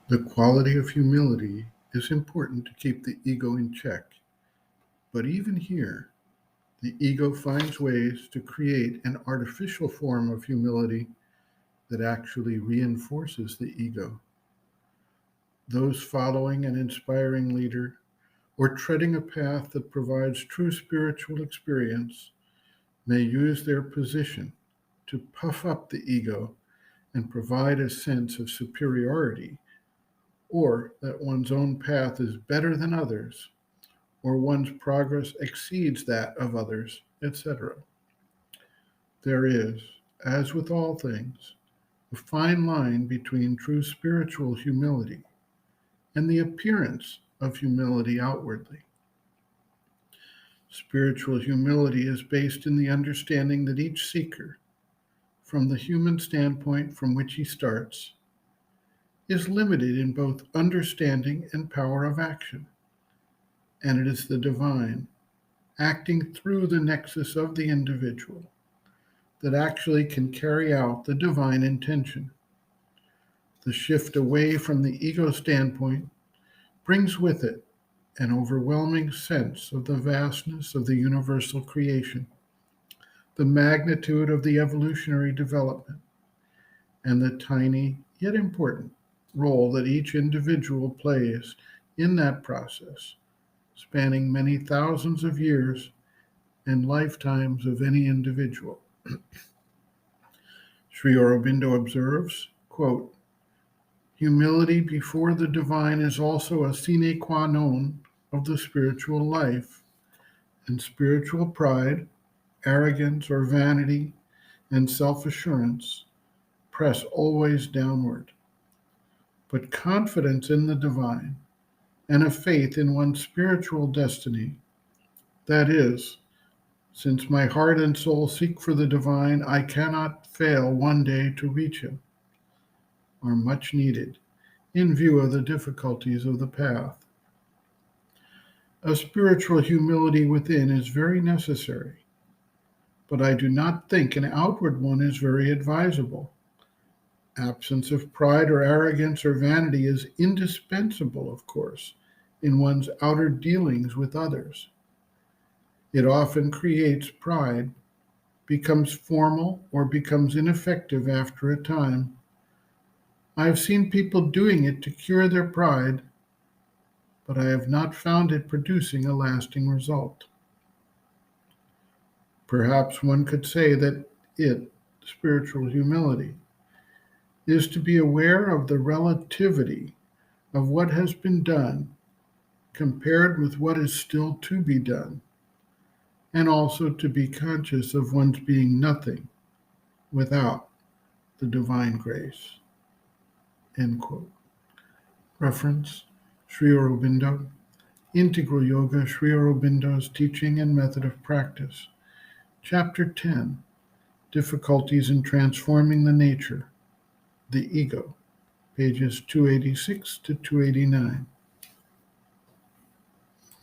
The quality of humility is important to keep the ego in check. But even here, the ego finds ways to create an artificial form of humility that actually reinforces the ego. Those following an inspiring leader or treading a path that provides true spiritual experience may use their position to puff up the ego and provide a sense of superiority, or that one's own path is better than others, or one's progress exceeds that of others, etc. There is, as with all things, a fine line between true spiritual humility and the appearance of humility outwardly. Spiritual humility is based in the understanding that each seeker, from the human standpoint from which he starts, is limited in both understanding and power of action, and it is the divine, acting through the nexus of the individual, that actually can carry out the divine intention. The shift away from the ego standpoint brings with it an overwhelming sense of the vastness of the universal creation, the magnitude of the evolutionary development, and the tiny yet important role that each individual plays in that process, spanning many thousands of years and lifetimes of any individual. Sri Aurobindo observes, quote, humility before the divine is also a sine qua non of the spiritual life, and spiritual pride, arrogance, or vanity, and self-assurance press always downward. But confidence in the divine and a faith in one's spiritual destiny, that is, since my heart and soul seek for the divine, I cannot fail one day to reach him, are much needed in view of the difficulties of the path. A spiritual humility within is very necessary, but I do not think an outward one is very advisable. Absence of pride or arrogance or vanity is indispensable, of course, in one's outer dealings with others. It often creates pride, becomes formal, or becomes ineffective after a time. I have seen people doing it to cure their pride, but I have not found it producing a lasting result. Perhaps one could say that spiritual humility, is to be aware of the relativity of what has been done compared with what is still to be done, and also to be conscious of one's being nothing without the divine grace. End quote. Reference, Sri Aurobindo, Integral Yoga, Sri Aurobindo's Teaching and Method of Practice. Chapter 10, Difficulties in Transforming the Nature, the Ego, pages 286 to 289.